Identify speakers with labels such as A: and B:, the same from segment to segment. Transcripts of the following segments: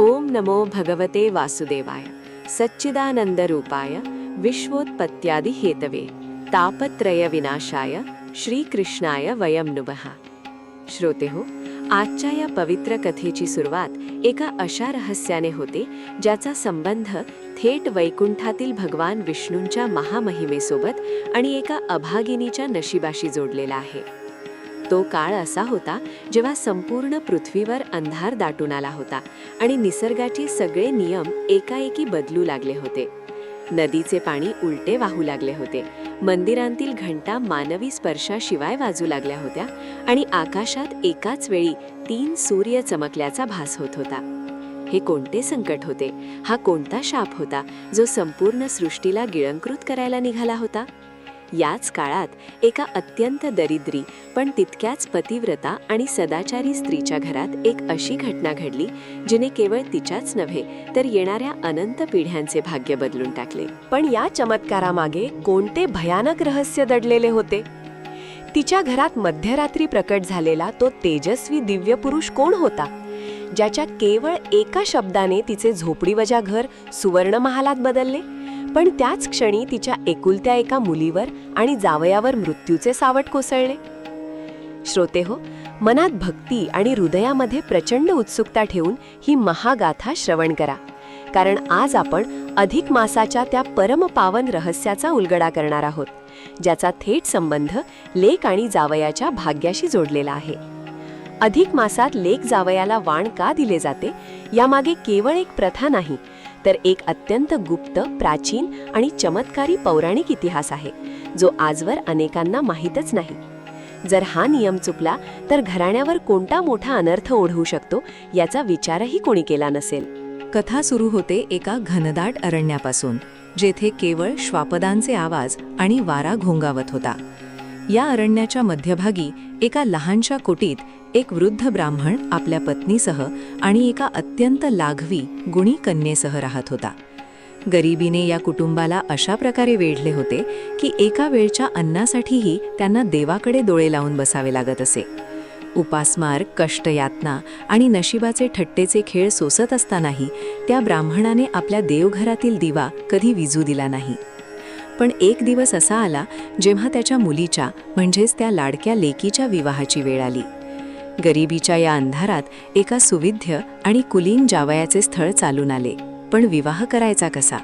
A: ओम नमो भगवते वासुदेवाय सच्चिदानंदरूपाय विश्वोत्पत्त्यादि हेतवे तापत्रय विनाशाय श्रीकृष्णाय वयं नुमः. श्रोते हो, आजच्या या पवित्र कथेची सुरुवात एका अशा रहस्याने होते ज्याचा संबंध थेट वैकुंठातील भगवान विष्णूंच्या महामहिमेसोबत आणि एका अभागिनीच्या नशिबाशी जोडलेला आहे. तो काळ असा होता जेव्हा संपूर्ण पृथ्वीवर अंधार दाटून आला होता आणि निसर्गाचे सगळे नियम एकाएकी बदलू लागले होते. नदीचे पाणी उलटे वाहू लागले होते, मंदिरांतील घंटा मानवी स्पर्शाशिवाय वाजू लागल्या होत्या आणि आकाशात एकाच वेळी 3 सूर्य चमकल्याचा भास होत होता. हे कोणते संकट होते? हा कोणता शाप होता जो संपूर्ण सृष्टीला गिळंकृत करायला निघाला होता? याच काळात एका अत्यंत दरिद्री पण तितक्याच पतिव्रता आणि सदाचारी स्त्रीच्या घरात एक अशी घटना घडली जिने केवळ तिच्याच नव्हे तर येणाऱ्या अनंत पिढ्यांचे भाग्य बदलून टाकले. पण या चमत्कारामागे कोणते भयानक रहस्य दडलेले होते? तिच्या घरात मध्यरात्री प्रकट झालेला तो तेजस्वी दिव्य पुरुष कोण होता, ज्याच्या केवळ एका शब्दाने तिचे झोपडीवजा घर सुवर्ण महालात बदलले, पण त्याच क्षणी तिच्या एकुलत्या एका मुलीवर आणि जावयावर मृत्यूचे सावट कोसळले? श्रोते हो, मनात भक्ती आणि हृदयामध्ये प्रचंड उत्सुकता ठेवून ही महागाथा श्रवण करा, कारण आज आपण अधिक मासाच्या त्या परमपावन रहस्याचा उलगडा करणार आहोत, ज्याचा थेट संबंध लेक आणि जावयाच्या भाग्याशी जोडलेला आहे. अधिक मासात लेक जावयाला वाण का दिले जाते यामागे केवळ एक प्रथा नाही, तर एक अत्यंत गुप्त, प्राचीन आणि चमत्कारी पौराणिक इतिहास आहे, जो आजवर अनेकांना माहीतच नाही. जर हा नियम चुकला तर घराण्यावर कोणता मोठा अनर्थ ओढवू शकतो याचा विचारही कोणी केला नसेल.
B: कथा सुरू होते एका घनदाट अरण्यापासून, जेथे केवळ श्वापदांचे आवाज आणि वारा घोंगावत होता. या अरण्याच्या मध्यभागी एका लहानशा कुटीत एक वृद्ध ब्राह्मण आपल्या पत्नीसह आणि एका अत्यंत लाघवी गुणी कन्येसह राहत होता. गरिबीने या कुटुंबाला अशा प्रकारे वेढले होते की एका वेळच्या अन्नासाठीही त्यांना देवाकडे डोळे लावून बसावे लागत असे. उपासमार, कष्टयातना आणि नशिबाचे ठट्टेचे खेळ सोसत असतानाही त्या ब्राह्मणाने आपल्या देवघरातील दिवा कधी विझू दिला नाही. पण एक दिवस असा आला जेव्हा त्याच्या मुलीच्या म्हणजेच त्या लाडक्या लेकीच्या विवाहाची वेळ आली. गरिबीच्या या अंधारात एका सुविध्य आणि कुलीन जावयाचे स्थळ चालून आले, पण विवाह करायचा कसा?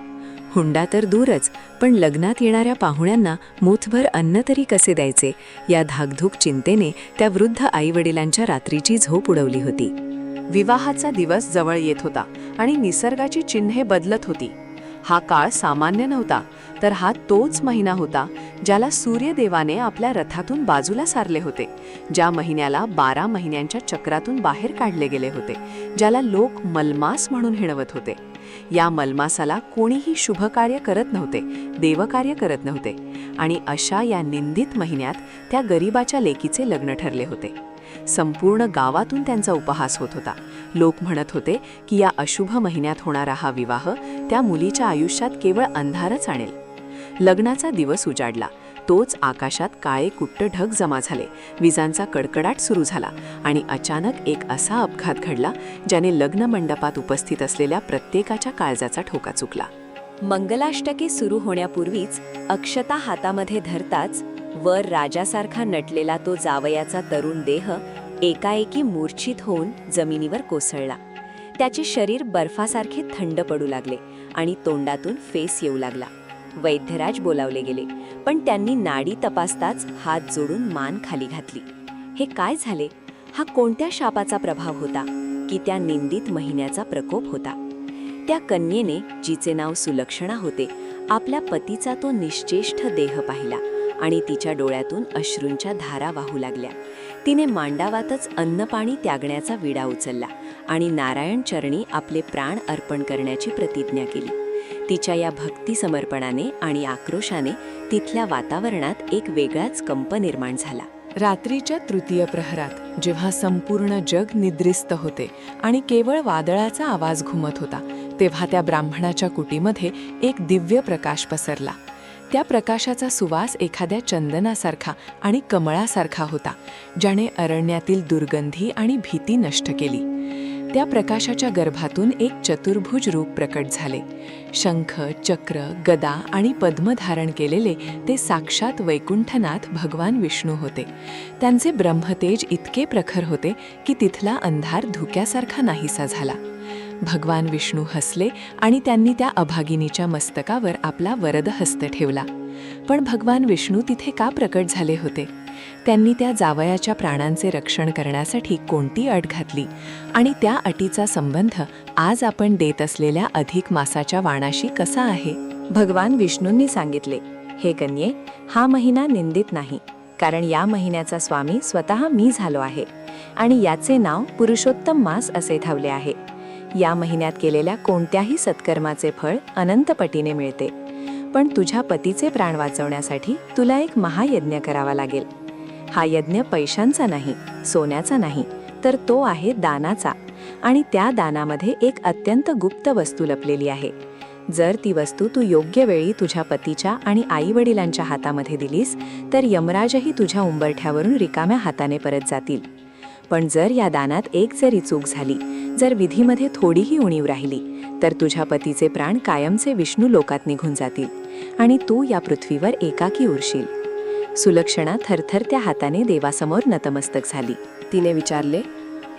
B: हुंडा तर दूरच, पण लग्नात येणाऱ्या पाहुण्यांना मूठभर अन्न तरी कसे द्यायचे या धाकधूक चिंतेने त्या वृद्ध आईवडिलांच्या रात्रीची झोप उडवली होती.
A: विवाहाचा दिवस जवळ येत होता आणि निसर्गाची चिन्हे बदलत होती. हा काळ सामान्य नव्हता, तर हा तोच महिना होता ज्याला सूर्यदेवाने आपल्या रथातून बाजूला सारले होते, ज्या महिन्याला 12 महिन्यांच्या चक्रातून बाहेर काढले गेले होते, ज्याला लोक मलमास म्हणून हिणवत होते. या मलमासाला कोणीही शुभकार्य करत नव्हते, देवकार्य करत नव्हते, आणि अशा या निंदित महिन्यात त्या गरिबाच्या लेकीचे लग्न ठरले होते. संपूर्ण गावातून त्यांचा उपहास होत होता. लोक म्हणत होते की या अशुभ महिन्यात होणारा हा विवाह त्या मुलीच्या आयुष्यात केवळ अंधारच आणेल. लग्नाचा दिवस उजाडला, तोच आकाशात काळे कुट्ट ढग जमा झाले, विजांचा कडकडाट सुरू झाला आणि अचानक एक असा अपघात घडला ज्याने लग्न मंडपात उपस्थित असलेल्या प्रत्येकाच्या काळजाचा ठोका चुकला. मंगलाष्टके सुरू होण्यापूर्वीच अक्षता हातामध्ये धरताच वर राजासारखा नटलेला तो जावयाचा तरुण देह एकाएकी मूर्छित होऊन जमिनीवर कोसळला. त्याचे शरीर बर्फासारखे थंड पडू लागले आणि तोंडातून फेस येऊ लागला. वैद्यराज बोलावले गेले, पण त्यांनी नाडी तपासताच हात जोडून मान खाली घातली. हे काय झाले? हा कोणत्या शापाचा प्रभाव होता की त्या निंदित महिन्याचा प्रकोप होता? त्या कन्येने, जिचे नाव सुलक्षणा होते, आपल्या पतीचा तो निश्चेष्ट देह पाहिला आणि तिच्या डोळ्यातून अश्रूंच्या धारा वाहू लागल्या. तिने मांडावातच अन्नपाणी त्यागण्याचा विडा उचलला आणि नारायण चरणी आपले प्राण अर्पण करण्याची प्रतिज्ञा केली. तिच्या या भक्ती समर्पणाने आणि आक्रोशाने तिथल्या वातावरणात एक वेगळाच कंप निर्माण झाला.
C: रात्रीच्या तृतीय प्रहरात जेव्हा संपूर्ण जग निद्रिस्त होते आणि केवळ वादळाचा आवाज घुमत होता, तेव्हा त्या ब्राह्मणाच्या कुटीमध्ये एक दिव्य प्रकाश पसरला. त्या प्रकाशाचा सुवास एखाद्या चंदनासारखा आणि कमळासारखा होता, ज्याने अरण्यातील दुर्गंधी आणि भीती नष्ट केली. त्या प्रकाशाच्या गर्भातून एक चतुर्भुज रूप प्रकट झाले. शंख, चक्र, गदा आणि पद्म धारण केलेले ते साक्षात वैकुंठनाथ भगवान विष्णू होते. त्यांचे ब्रह्मतेज इतके प्रखर होते की तिथला अंधार धुक्यासारखा नाहीसा झाला. भगवान विष्णू हसले आणि त्यांनी त्या अभागिनीच्या मस्तकावर आपला वरदहस्त ठेवला. पण भगवान विष्णू तिथे का प्रकट झाले होते? त्यांनी त्या जावयाच्या प्राणांचे रक्षण करण्यासाठी कोणती अट घातली आणि त्या अटीचा संबंध आज आपण देत असलेल्या अधिक मासाच्या वाणाशी कसा आहे?
B: भगवान विष्णूंनी सांगितले, हे कन्ये, हा महिना निंदित नाही, कारण या महिन्याचा स्वामी स्वतः मी झालो आहे आणि याचे नाव पुरुषोत्तम मास असे ठेवले आहे. या महिन्यात केलेल्या कोणत्याही सत्कर्माचे फळ अनंतपटीने मिळते. पण तुझ्या पतीचे प्राण वाचवण्यासाठी तुला एक महायज्ञ करावा लागेल. हा यज्ञ पैशांचा नाही, सोन्याचा नाही, तर तो आहे दानाचा. आणि त्या दानामध्ये एक अत्यंत गुप्त वस्तू लपलेली आहे. जर ती वस्तू तू योग्य वेळी तुझ्या पतीच्या आणि आईवडिलांच्या हातामध्ये दिलीस तर यमराजही तुझ्या उंबरठ्यावरून रिकाम्या हाताने परत जातील. पण जर या दानात एक जरी चूक झाली, जर विधीमध्ये थोडीही उणीव राहिली, तर तुझ्या पतीचे प्राण कायमचे विष्णू लोकात निघून जातील आणि तू या पृथ्वीवर एकाकी उरशील. सुलक्षणा थरथरत्या हाताने देवासमोर नतमस्तक झाली.
A: तिने विचारले,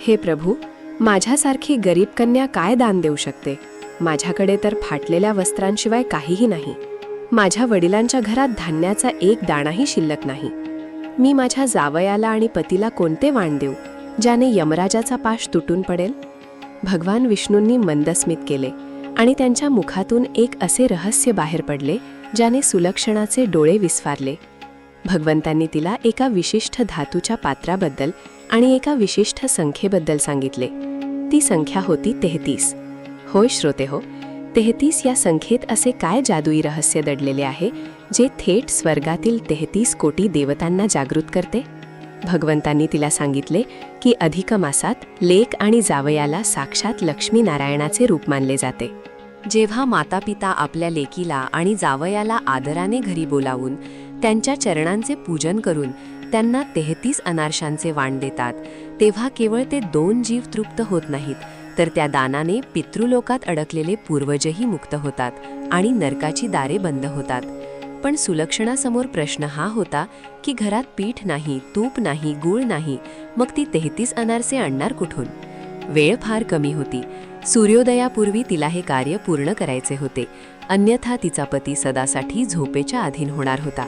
A: हे प्रभू, माझ्यासारखी गरीब कन्या काय दान देऊ शकते? माझ्याकडे तर फाटलेल्या वस्त्रांशिवाय काहीही नाही. माझ्या वडिलांच्या घरात धान्याचा एक दाणाही शिल्लक नाही. मी माझ्या जावयाला आणि पतीला कोणते वाण देऊ, ज्याने यमराजाचा पाश तुटून पडेल? भगवान विष्णूंनी मंदस्मित केले आणि त्यांच्या मुखातून एक असे रहस्य बाहेर पडले ज्याने सुलक्षणाचे डोळे विस्फारले. भगवंतांनी तिला एका विशिष्ट धातूच्या पात्राबद्दल आणि एका विशिष्ट संख्येबद्दल सांगितले. ती संख्या होती 33. होय श्रोते हो, 33 या संख्येत असे काय जादुई रहस्य दडलेले आहे जे थेट स्वर्गातील 33 कोटी देवतांना जागृत करते? भगवंतांनी तिला सांगितले की अधिक मासात लेक आणि जावयाला साक्षात लक्ष्मीनारायणाचे रूप मानले जाते.
B: जेव्हा मातापिता आपल्या लेकीला आणि जावयाला आदराने घरी बोलावून त्यांच्या चरणांचे पूजन करून त्यांना 33 अनारशांचे वाण देतात, तेव्हा केवळ ते 2 जीव तृप्त होत नाहीत, तर त्या दानाने पितृलोकात अडकलेले पूर्वजही मुक्त होतात आणि नरकाची दारे बंद होतात. पण सुलक्षणासमोर प्रश्न हा होता की घरात पीठ नाही, तूप नाही, गूळ नाही, मग ती 33 अनारसे आणणार कुठून? वेळ फार कमी होती. सूर्योदयापूर्वी तिला हे कार्य पूर्ण करायचे होते, अन्यथा तिचा पती सदासाठी झोपेच्या अधीन होणार होता.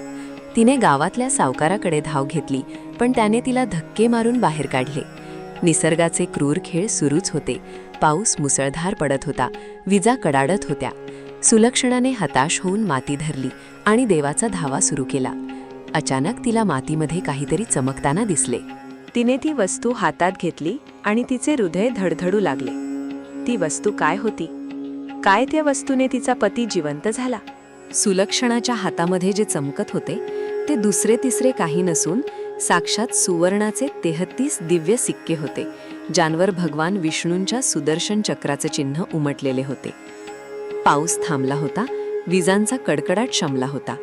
B: तिने गावातल्या सावकाराकडे धाव घेतली, पण त्याने तिला धक्के मारून बाहेर काढले. निसर्गाचे क्रूर खेळ सुरूच होते. पाऊस मुसळधार पडत होता, विजा कडाडत होत्या. सुलक्षणाने हताश होऊन माती धरली आणि देवाचा धावा सुरू केला. अचानक तिला मातीमध्ये काहीतरी चमकताना दिसले.
A: तिने ती वस्तू हातात घेतली आणि तिचे हृदय धडधडू लागले. ती वस्तू काय होती? काय त्या वस्तूने तिचा पती जिवंत झाला?
B: सुलक्षणाच्या हातामध्ये जे चमकत होते ते दुसरे तिसरे काही नसून साक्षात सुवर्णाचे 33 दिव्य सिक्के होते, ज्यांवर भगवान विष्णूंच्या सुदर्शन चक्राचे चिन्ह उमटलेले होते. पाऊस थांबला होता, विजांचा कडकडाट शमला होता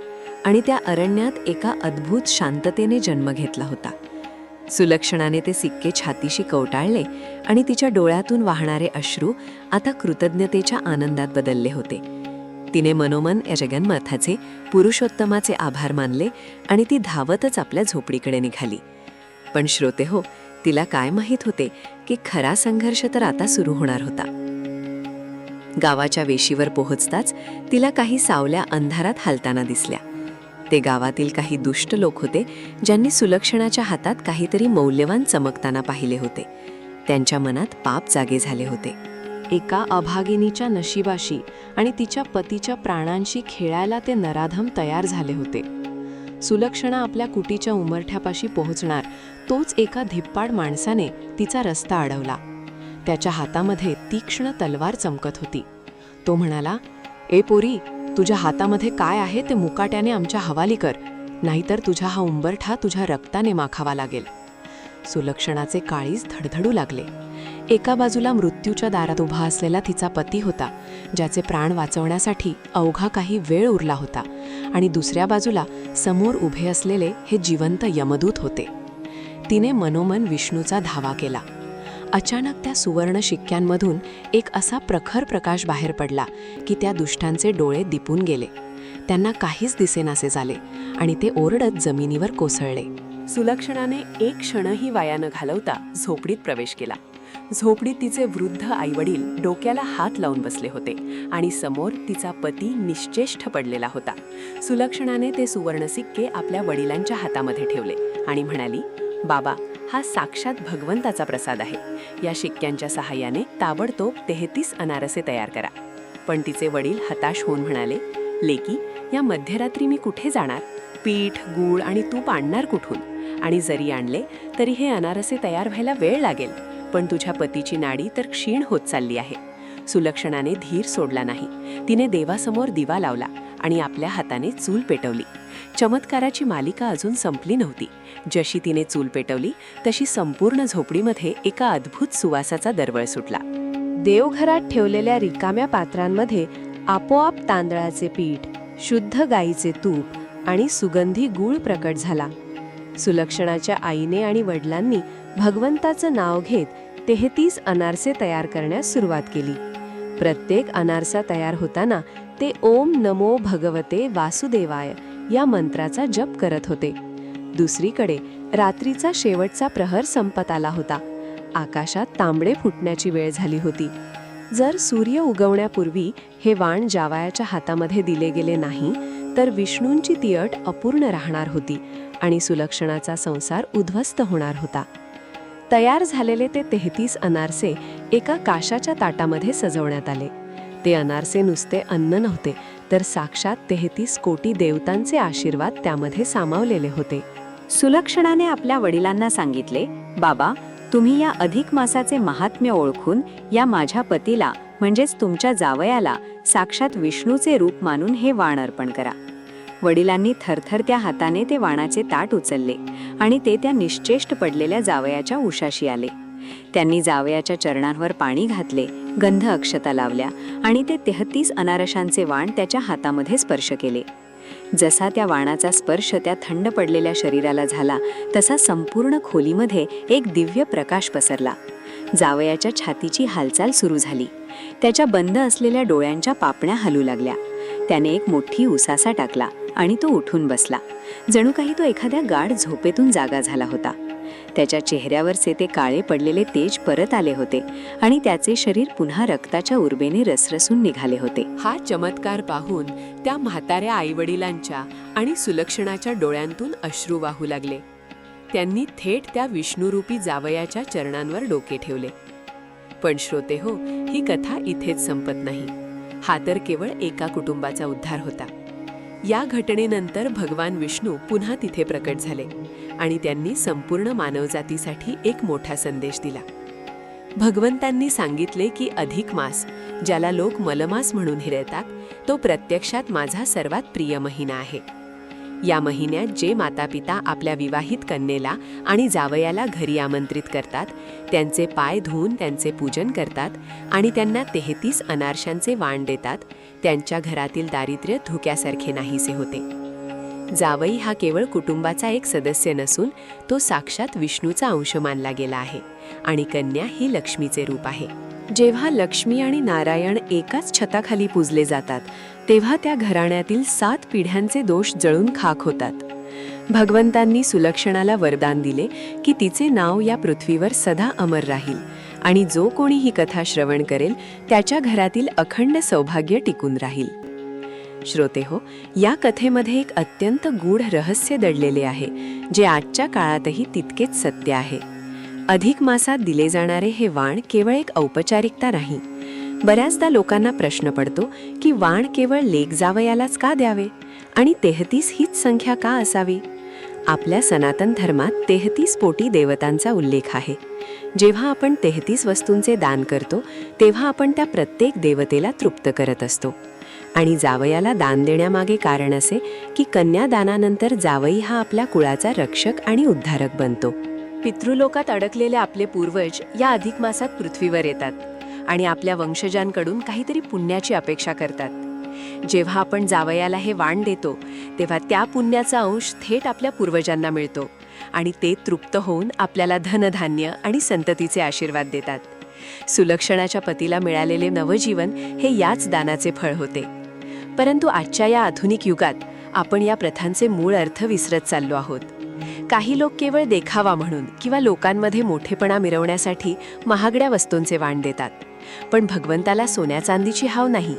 B: आणि त्या अरण्यात एका अद्भुत शांततेने जन्म घेतला होता. सुलक्षणाने ते सिक्के छातीशी कवटाळले आणि तिच्या डोळ्यातून वाहणारे अश्रू आता कृतज्ञतेच्या आनंदात बदलले होते. तिने मनोमन या जगन्नाथाचे, पुरुषोत्तमाचे आभार मानले आणि ती धावतच आपल्या झोपडीकडे निघाली. पण श्रोते हो, तिला काय माहीत होते की खरा संघर्ष तर आता सुरू होणार होता. गावाच्या वेशीवर पोहोचताच तिला काही सावल्या अंधारात हालताना दिसल्या. ते गावातील काही दुष्ट लोक होते ज्यांनी सुलक्षणाच्या हातात काहीतरी मौल्यवान चमकताना पाहिले होते. त्यांच्या मनात पाप जागे झाले होते.
C: एका अभागिनीच्या नशिबाशी आणि तिच्या पतीच्या प्राणांशी खेळायला ते नराधम तयार झाले होते. सुलक्षणा आपल्या कुटीच्या उंबरठ्यापाशी पोहोचणार तोच एका धिप्पाड माणसाने तिचा रस्ता अडवला. त्याच्या हातामध्ये तीक्ष्ण तलवार चमकत होती. तो म्हणाला, ए पोरी, तुझ्या हातामध्ये काय आहे ते मुकाट्याने आमच्या हवाली कर, नाहीतर तुझा हा उंबरठा तुझ्या रक्ताने माखावा लागेल. सुलक्षणाचे काळीज धडधडू लागले. एका बाजूला मृत्यूच्या दारात उभा असलेला तिचा पती होता, ज्याचे प्राण वाचवण्यासाठी अवघा काही वेळ उरला होता, आणि दुसऱ्या बाजूला समोर उभे असलेले हे जिवंत यमदूत होते. तिने मनोमन विष्णूचा धावा केला.
B: अचानक त्या सुवर्ण शिक्क्यांमधून एक असा प्रखर प्रकाश बाहेर पडला की त्या दुष्टांचे डोळे दिपून गेले. त्यांना काहीच दिसेनासे झाले आणि ते ओरडत जमिनीवर कोसळले.
A: सुलक्षणाने एक क्षणही वाया न घालवता झोपडीत प्रवेश केला. झोपडीत तिचे वृद्ध आईवडील डोक्याला हात लावून बसले होते आणि समोर तिचा पती निश्चेष्ट पडलेला होता. सुलक्षणाने ते सुवर्ण सिक्के आपल्या वडिलांच्या हातामध्ये ठेवले आणि म्हणाली, बाबा, हा साक्षात भगवंताचा प्रसाद आहे. या शिक्क्यांच्या सहाय्याने ताबडतोब 33 अनारसे तयार करा. पण तिचे वडील हताश होऊन म्हणाले, लेकी, या मध्यरात्री मी कुठे जाणार? पीठ, गूळ आणि तूप आणणार कुठून? आणि जरी आणले तरी हे अनारसे तयार व्हायला वेळ लागेल. पण तुझ्या पतीची नाडी तर क्षीण होत चालली आहे. सुलक्षणाने धीर सोडला नाही. तिने देवासमोर दिवा लावला आणि आपल्या हाताने चूल पेटवली. चमत्काराची मालिका अजून संपली नव्हती. जशी तिने चूल पेटवली तशी संपूर्ण झोपडीमध्ये एका अद्भुत सुवासाचा दरवळ सुटला. देवघरात ठेवलेल्या रिकाम्या पात्रांमध्ये आपोआप तांदळाचे पीठ, शुद्ध गाईचे तूप आणि सुगंधी गूळ प्रकट झाला. सुलक्षणाच्या आईने आणि वडिलांनी भगवंताचं नाव घेत 33 अनारसे तयार करण्यास सुरुवात केली. प्रत्येक अनारसा तयार होताना ते ओम नमो भगवते वासुदेवाय या मंत्राचा जप करत होते. दुसरीकडे रात्रीचा शेवटचा प्रहर संपत आला होता. आकाशात तांबडे फुटण्याची वेळ झाली होती. जर सूर्य उगवण्यापूर्वी हे वाण जावयाच्या हातामध्ये दिले गेले नाही तर विष्णूंची ती अट अपूर्ण राहणार होती आणि सुलक्षणाचा संसार उद्ध्वस्त होणार होता. तयार झालेले ते 33 अनारसे एका काशाच्या ताटामध्ये सजवण्यात आले. ते अनारसे नुसते अन्न नव्हते, तर साक्षात 33 कोटी देवतांचे आशीर्वाद त्यामध्ये सामावलेले होते.
B: सुलक्षणाने आपल्या वडिलांना सांगितले, बाबा, तुम्ही या अधिक मासाचे महात्म्य ओळखून या माझ्या पतीला म्हणजेच तुमच्या जावयाला साक्षात विष्णूचे रूप मानून हे वाण अर्पण करा. वडिलांनी थरथरत्या हाताने ते वाणाचे ताट उचलले आणि ते त्या निश्चेष्ट पडलेल्या जावयाच्या उशाशी आले. त्यांनी जावयाच्या चरणांवर पाणी घातले, गंध अक्षता लावल्या आणि ते 33 अनारशांचे वाण त्याच्या हातामध्ये स्पर्श केले. जसा त्या वाणाचा स्पर्श त्या थंड पडलेल्या शरीराला झाला तसा संपूर्ण खोलीमध्ये एक दिव्य प्रकाश पसरला. जावयाच्या छातीची हालचाल सुरू झाली. त्याच्या बंद असलेल्या डोळ्यांच्या पापण्या हलू लागल्या. त्याने एक मोठी उसासा टाकला आणि तो उठून बसला. जणू काही तो एखाद्या गाढ झोपेतून जागा झाला होता. त्याच्या चेहऱ्यावरचे ते काळे पडलेले तेज परत आले होते आणि त्याचे शरीर पुन्हा रक्ताच्या उर्बेने रसरसून निघाले होते.
A: हा चमत्कार पाहून त्या म्हाताऱ्या आईवडिलांच्या आणि सुलक्षणाच्या डोळ्यांतून अश्रू वाहू लागले. त्यांनी थेट त्या विष्णुरूपी जावयाच्या चरणांवर डोके ठेवले. पण श्रोते हो, ही कथा इथेच संपत नाही. हा तर केवळ एका कुटुंबाचा उद्धार होता. या घटनेनंतर भगवान विष्णू पुन्हा तिथे प्रकट झाले आणि त्यांनी संपूर्ण मानवजातीसाठी एक मोठा संदेश दिला. भगवंतांनी सांगितले की अधिक मास, ज्याला लोक मलमास म्हणून हिरवतात, तो प्रत्यक्षात माझा सर्वात प्रिय महिना आहे. या महिन्यात जे मातापिता आपल्या विवाहित कन्येला आणि जावयाला घरी आमंत्रित करतात, त्यांचे पाय धुवून त्यांचे पूजन करतात आणि त्यांना 33 अनारशांचे वाण देतात, त्यांच्या घरातील दारिद्र्य धुक्यासारखे नाहीसे होते. जावई हा केवळ कुटुंबाचा एक सदस्य नसून तो साक्षात विष्णूचा अंश मानला गेला आहे आणि कन्या ही लक्ष्मीचे रूप आहे. जेव्हा लक्ष्मी आणि नारायण एकाच छताखाली पूजले जातात, तेव्हा त्या घराण्यातील 7 पिढ्यांचे दोष जळून खाक होतात. भगवंतांनी सुलक्षणाला वरदान दिले की तिचे नाव या पृथ्वीवर सदा अमर राहील आणि जो कोणी ही कथा श्रवण करेल त्याच्या घरातील अखंड सौभाग्य टिकून राहील. श्रोते हो, या कथेमध्ये एक अत्यंत गूढ रहस्य दडलेले आहे, जे आजच्या काळातही तितकेच सत्य आहे. अधिक मासात दिले जाणारे हे वाण केवळ एक औपचारिकता नाही. बऱ्याचदा लोकांना प्रश्न पडतो की वाण केवळ लेक जावयालाच का द्यावे आणि 33 हीच संख्या का असावी? आपल्या सनातन धर्मात 33 कोटी देवतांचा उल्लेख आहे. जेव्हा आपण 33 वस्तूंचे दान करतो, तेव्हा आपण त्या प्रत्येक देवतेला तृप्त करत असतो. आणि जावयाला दान देण्यामागे कारण असे की कन्यादानानंतर जावई हा आपल्या कुळाचा रक्षक आणि उद्धारक बनतो. पितृलोकात अडकलेले आपले पूर्वज या अधिक मासात पृथ्वीवर येतात आणि आपल्या वंशजांकडून काहीतरी पुण्याची अपेक्षा करतात. जेव्हा आपण जावयाला हे वाण देतो, तेव्हा त्या पुण्याचा अंश थेट आपल्या पूर्वजांना मिळतो आणि ते तृप्त होऊन आपल्याला धनधान्य आणि संततीचे आशीर्वाद देतात। सुलक्षणाच्या पतीला मिळालेले नवजीवन हे याच दानाचे फळ होते। परंतु आजच्या या आधुनिक युगात आपण या प्रथांचे मूळ अर्थ विसरत चाललो आहोत। काही लोक केवळ देखावा म्हणून किंवा लोकांमध्ये मोठेपणा मिरवण्यासाठी महागड्या वस्तूंचे वाण देतात, पण भगवंताला सोन्या चांदीची हाव नाही,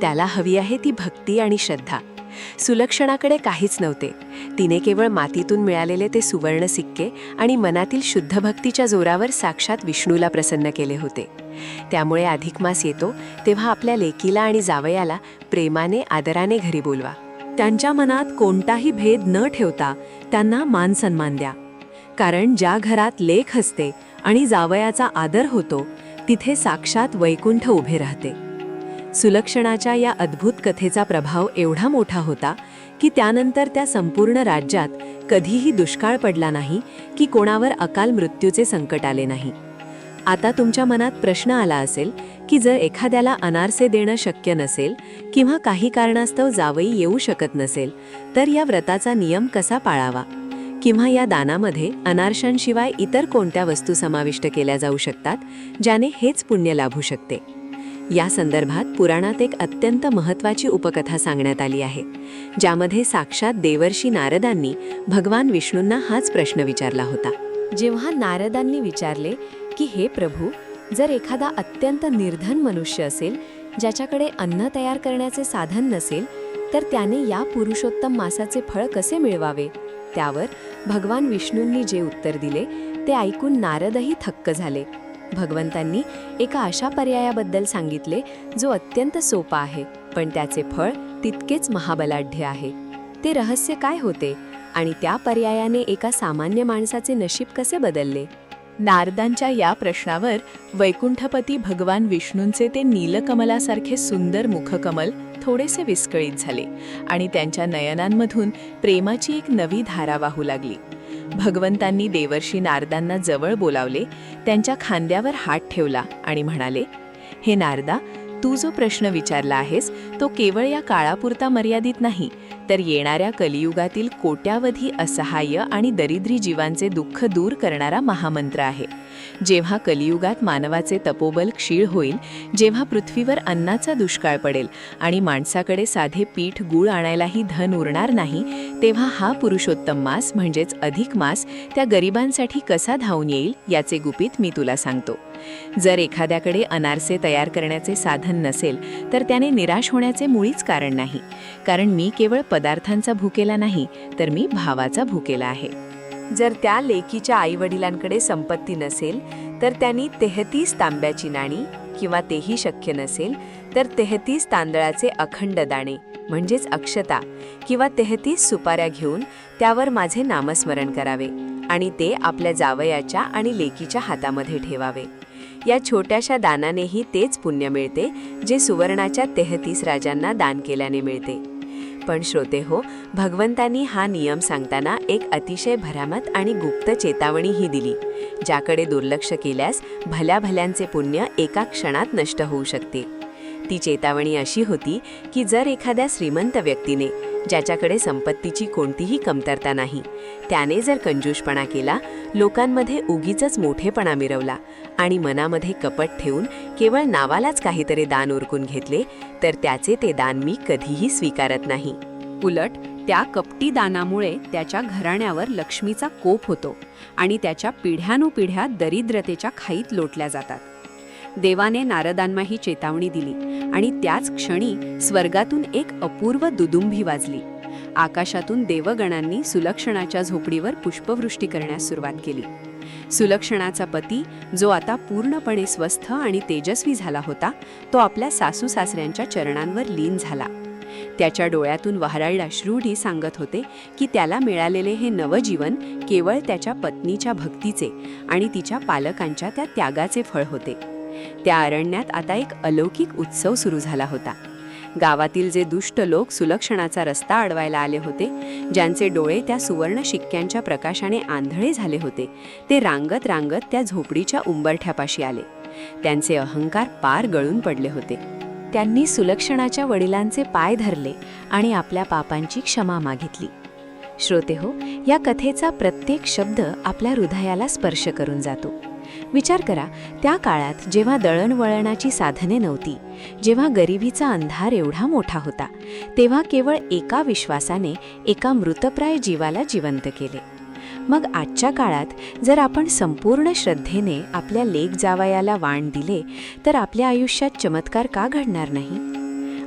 A: त्याला हवी आहे ती भक्ती आणि श्रद्धा। सुलक्षणाकडे काहीच नव्हते, तिने केवळ मातीतून मिळालेले ते सुवर्ण सिक्के आणि मनातील शुद्ध भक्तीच्या जोरावर साक्षात विष्णूला प्रसन्न केले होते। त्यामुळे अधिक मास येतो तेव्हा आपल्या लेकीला आणि जावयाला प्रेमाने आदराने घरी बोलवा।
B: त्यांच्या मनात कोणताही भेद न ठेवता त्यांना मान सन्मान द्या, कारण ज्या घरात लेक असते आणि जावयाचा आदर होतो तिथे साक्षात वैकुंठ उभे राहते। सुलक्षणाच्या या अद्भुत कथेचा प्रभाव एवढा मोठा होता की त्यानंतर त्या संपूर्ण राज्यात कधीही दुष्काळ पडला नाही की कोणावर अकाल मृत्यूचे संकट आले नाही। आता तुमच्या मनात प्रश्न आला असेल की जर एखाद्याला अनारसे देणं शक्य नसेल किंवा काही कारणास्तव जावई येऊ शकत नसेल तर या व्रताचा नियम कसा पाळावा, किंवा या दानामध्ये अनारशांशिवाय इतर कोणत्या वस्तू समाविष्ट केल्या जाऊ शकतात ज्याने हेच पुण्य लाभू शकते। या संदर्भात पुराणात एक अत्यंत महत्त्वाची उपकथा सांगण्यात आली आहे, ज्यामध्ये साक्षात देवर्षी नारदांनी भगवान विष्णूंना हाच प्रश्न विचारला होता।
A: जेव्हा नारदांनी विचारले की हे प्रभू, जर एखादा अत्यंत निर्धन मनुष्य असेल ज्याच्याकडे अन्न तयार करण्याचे साधन नसेल तर त्याने या पुरुषोत्तम मासाचे फळ कसे मिळवावे, त्यावर भगवान विष्णूंनी जे उत्तर दिले ते ऐकून नारदही थक्क झाले। भगवंतांनी एका अशा पर्यायाबद्दल सांगितले जो अत्यंत सोपा आहे, पण त्याचे फळ तितकेच महाबलाढ्य आहे। ते रहस्य काय होते आणि त्या पर्यायाने एका सामान्य माणसाचे नशीब कसे बदलले?
C: नारदांच्या या प्रश्नावर वैकुंठपती भगवान विष्णूंचे ते नीलकमलासारखे सुंदर मुखकमल थोडेसे विस्कळीत झाले आणि त्यांच्या नयनांमधून प्रेमाची एक नवी धारा वाहू लागली। भगवंतांनी देवर्षी नारदांना जवळ बोलावले, त्यांच्या खांद्यावर हात ठेवला आणि म्हणाले, हे नारदा, तू जो प्रश्न विचारला आहेस तो केवळ या काळापुरता मर्यादित नाही, तर येणाऱ्या कलियुगातील कोट्यावधी असहाय्य आणि दरिद्री जीवांचे दुःख दूर करणारा महामंत्र आहे। जेव्हा कलियुगात मानवाचे तपोबल क्षीण होईल, जेव्हा पृथ्वीवर अन्नाचा दुष्काळ पडेल आणि माणसाकडे साधे पीठ गूळ आणायलाही धन उरणार नाही, तेव्हा हा पुरुषोत्तम मास म्हणजेच अधिक मास त्या गरिबांसाठी कसा धावून येईल याचे गुपित मी तुला सांगतो। जर एखाद्याकडे अनारसे तयार करण्याचे साधन नसेल तर त्याने निराश होण्याचे मुळीच कारण नाही, कारण मी केवळ पदार्थांचा भुकेला नाही तर मी भावाचा भुकेला आहे।
A: जर त्या लेकीच्या आईवडिलांकडे संपत्ती नसेल तर त्यांनी 33 तांब्याची नाणी, किंवा तेही शक्य नसेल तर 33 तांदळाचे अखंड दाणे म्हणजेच अक्षता किंवा 33 सुपाऱ्या घेऊन त्यावर माझे नामस्मरण करावे आणि ते आपल्या जावयाच्या आणि लेकीच्या हातामध्ये ठेवावे। या छोट्याशा दानानेही तेच पुण्य मिळते जे सुवर्णाच्या 33 राजांना दान केल्याने मिळते। पण श्रोते हो, भगवंतांनी हा नियम सांगताना एक अतिशय भरामत आणि गुप्त चेतावणीही दिली, ज्याकडे दुर्लक्ष केल्यास भल्या भल्यांचे पुण्य एका क्षणात नष्ट होऊ शकते। ती चेतावणी अशी होती की जर एखाद्या श्रीमंत व्यक्तीने, ज्याच्याकडे संपत्तीची कोणतीही कमतरता नाही, त्याने जर कंजूषपणा केला, लोकांमध्ये उगीचच मोठेपणा मिरवला आणि मनामध्ये कपट ठेवून केवळ नावालाच काहीतरी दान उरकून घेतले, तर त्याचे ते दान मी कधीही स्वीकारत नाही।
D: उलट त्या कपटी दानामुळे त्याच्या घराण्यावर लक्ष्मीचा कोप होतो आणि त्याच्या पिढ्यानुपिढ्या दरिद्रतेच्या खाईत लोटल्या जातात। देवाने नारदांना ही चेतावणी दिली आणि त्याच क्षणी स्वर्गातून एक अपूर्व दुदुंभी वाजली। आकाशातून देवगणांनी सुलक्षणाच्या झोपडीवर पुष्पवृष्टी करण्यास सुरुवात केली। सुलक्षणाचा पती, जो आता पूर्णपणे स्वस्थ आणि तेजस्वी झाला होता, तो आपल्या सासू सासऱ्यांच्या चरणांवर लीन झाला। त्याच्या डोळ्यातून वाहराळलेले अश्रूढी सांगत होते की त्याला मिळालेले हे नवजीवन केवळ त्याच्या पत्नीच्या भक्तीचे आणि तिच्या पालकांच्या त्या त्यागाचे फळ होते। त्या अरण्यात आता एक अलौकिक उत्सव सुरू झाला होता। गावातील जे दुष्ट लोक सुलक्षणाचा रस्ता अडवायला आले होते, ज्यांचे डोळे त्या सुवर्ण शिक्क्यांच्या प्रकाशाने आंधळे झाले होते, ते रांगत रांगत त्या झोपडीच्या उंबरठ्यापाशी आले। त्यांचे अहंकार पार गळून पडले होते। त्यांनी सुलक्षणाच्या वडिलांचे पाय धरले आणि आपल्या पापांची क्षमा मागितली। श्रोतेहो, या कथेचा प्रत्येक शब्द आपल्या हृदयाला स्पर्श करून जातो. विचार करा, त्या काळात जेव्हा दळणवळणाची साधने नव्हती, जेव्हा गरिबीचा अंधार एवढा मोठा होता, तेव्हा केवळ एका विश्वासाने एका मृतप्राय जीवाला जिवंत केले. मग आजच्या काळात जर आपण संपूर्ण श्रद्धेने आपल्या लेक जावयाला वाण दिले, तर आपल्या आयुष्यात चमत्कार का घडणार नाही?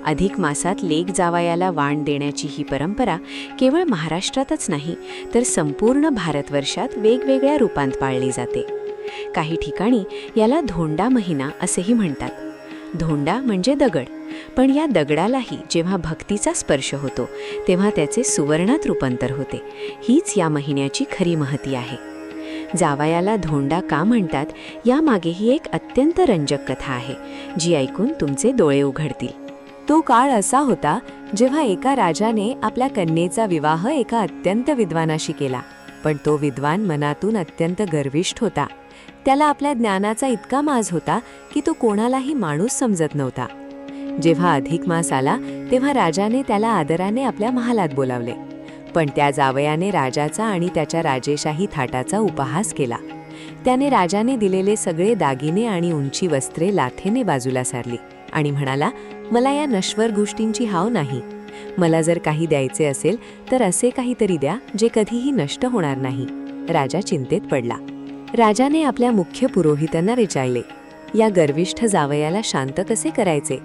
D: अधिक मासात लेक जावयाला वाण देण्याची ही परंपरा केवळ महाराष्ट्रातच नाही, तर संपूर्ण भारतवर्षात वेगवेगळ्या रूपांत पाळली जाते. काही ठिकाणी याला धोंडा महिना असेही म्हणतात. धोंडा म्हणजे दगड, पण या दगडालाही जेव्हा भक्तीचा स्पर्श होतो, तेव्हा त्याचे सुवर्णात रूपांतर होते. हीच या महिन्याची खरी महती आहे. जावयाला धोंडा का म्हणतात, यामागेही एक अत्यंत रंजक कथा आहे, जी ऐकून तुमचे डोळे उघडतील.
A: तो काळ असा होता जेव्हा एका राजाने आपल्या कन्येचा विवाह एका अत्यंत विद्वानाशी केला. पण तो विद्वान मनातून अत्यंत गर्विष्ठ होता. त्याला आपल्या ज्ञानाचा इतका माज होता की तो कोणालाही माणूस समजत नव्हता. जेव्हा अधिक मास आला, तेव्हा राजाने त्याला आदराने आपल्या महालात बोलावले. पण त्या जावयाने राजाचा आणि त्याच्या राजेशाही थाटाचा उपहास केला. त्याने राजाने दिलेले सगळे दागिने आणि उंची वस्त्रे लाथेने बाजूला सारली आणि म्हणाला, मला या नश्वर गोष्टींची हाव नाही. मला जर काही द्यायचे असेल तर असे काहीतरी द्या जे कधीही नष्ट होणार नाही. राजा चिंतेत पडला. राजाने आपल्या मुख्य पुरोहितांना विचारले, या गर्विष्ठ जावयाला शांत कसे करायचे?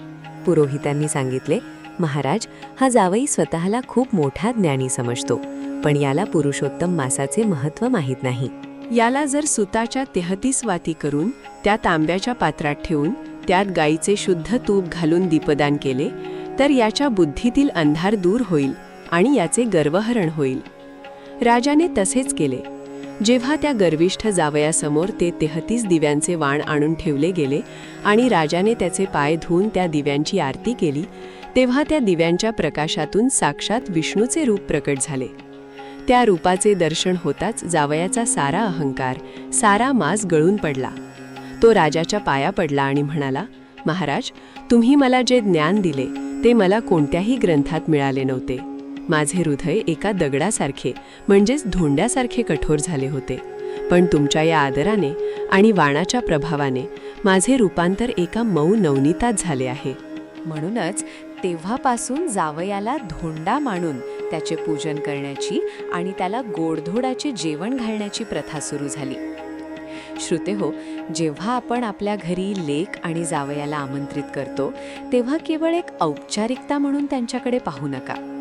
A: पुरोहितांनी सांगितले, महाराज, हा जावई स्वतःला खूप मोठा ज्ञानी समजतो, पण याला पुरुषोत्तम मासाचे महत्त्व माहीत नाही.
C: याला जर सुताच्या 33 वाती करून त्या तांब्याच्या पात्रात ठेवून त्यात गाईचे शुद्ध तूप घालून दीपदान केले, तर याच्या बुद्धीतील अंधार दूर होईल आणि याचे गर्वहरण होईल. राजाने तसेच केले. जेव्हा त्या गर्विष्ठ जावयासमोर ते 33 दिव्यांचे वाण आणून ठेवले गेले आणि राजाने त्याचे पाय धुवून त्या दिव्यांची आरती केली, तेव्हा त्या दिव्यांच्या प्रकाशातून साक्षात विष्णूचे रूप प्रकट झाले. त्या रूपाचे दर्शन होताच जावयाचा सारा अहंकार, सारा माज गळून पडला. तो राजाच्या पाया पडला आणि म्हणाला, महाराज, तुम्ही मला जे ज्ञान दिले ते मला कोणत्याही ग्रंथात मिळाले नव्हते. माझे हृदय एका दगडासारखे म्हणजेच धोंड्यासारखे कठोर झाले होते. पण तुमच्या या आदराने आणि वाणाच्या प्रभावाने माझे रूपांतर एका मऊ नवनीतात झाले आहे.
B: म्हणूनच तेव्हापासून जावयाला धोंडा मानून त्याचे पूजन करण्याची आणि त्याला गोडधोडाचे जेवण घालण्याची प्रथा सुरू झाली. श्रोतेहो, जेव्हा आपण आपल्या घरी लेक आणि जावयाला आमंत्रित करतो, तेव्हा केवळ एक औपचारिकता म्हणून त्यांच्याकडे पाहू नका.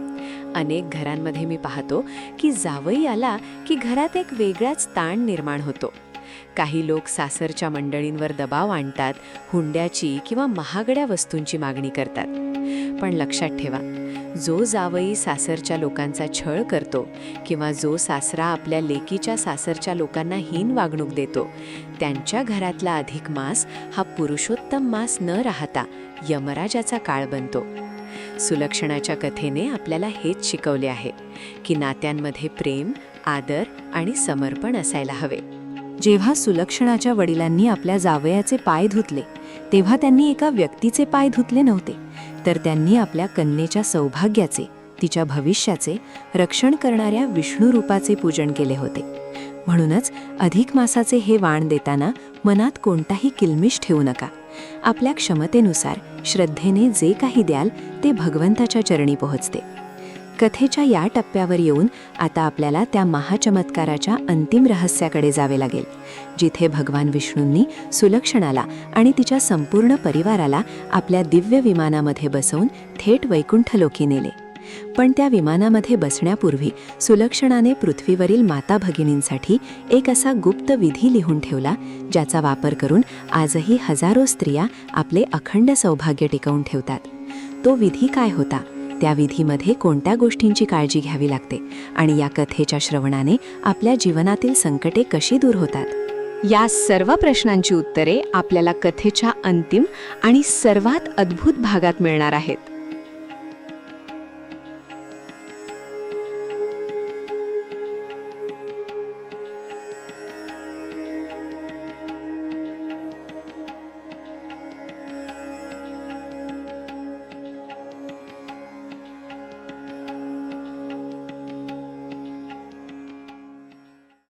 B: अनेक घरांमध्ये मी पाहतो की जावई आला की घरात एक वेगळाच ताण निर्माण होतो. काही लोक सासरच्या मंडळींवर दबाव आणतात, हुंड्याची किंवा महागड्या वस्तूंची मागणी करतात. पण लक्षात ठेवा, जो जावई सासरच्या लोकांचा छळ करतो किंवा जो सासरा आपल्या लेकीच्या सासरच्या लोकांना हीन वागणूक देतो, त्यांच्या घरातला अधिक मास हा पुरुषोत्तम मास न राहता यमराजाचा काळ बनतो. सुलक्षणाच्या कथेने आपल्याला हेच शिकवले आहे की नात्यांमध्ये प्रेम, आदर आणि समर्पण असायला हवे. जेव्हा सुलक्षणाच्या वडिलांनी आपल्या जावयाचे पाय धुतले, तेव्हा त्यांनी एका व्यक्तीचे पाय धुतले नव्हते, तर त्यांनी आपल्या कन्येच्या सौभाग्याचे, तिच्या भविष्याचे रक्षण करणाऱ्या विष्णू रूपाचे पूजन केले होते. म्हणूनच अधिक मासाचे हे वाण देताना मनात कोणताही किलमिष ठेवू नका. आपल्या क्षमतेनुसार श्रद्धेने जे काही द्याल ते भगवंताच्या चरणी पोहोचते. कथेच्या या टप्प्यावर येऊन आता आपल्याला त्या महाचमत्काराच्या अंतिम रहस्याकडे जावे लागेल, जिथे भगवान विष्णूंनी सुलक्षणाला आणि तिच्या संपूर्ण परिवाराला आपल्या दिव्य विमानामध्ये बसवून थेट वैकुंठलोकी नेले. पण त्या विमानामध्ये बसण्यापूर्वी सुलक्षणाने पृथ्वीवरील माता भगिनींसाठी एक असा गुप्त विधी लिहून ठेवला, ज्याचा वापर करून आजही हजारो स्त्रिया आपले अखंड सौभाग्य टिकवून ठेवतात. तो विधी काय होता, त्या विधीमध्ये कोणत्या गोष्टींची काळजी घ्यावी लागते आणि या कथेच्या श्रवणाने आपल्या जीवनातील संकटे कशी दूर होतात,
D: या सर्व प्रश्नांची उत्तरे आपल्याला कथेच्या अंतिम आणि सर्वात अद्भुत भागात मिळणार आहेत.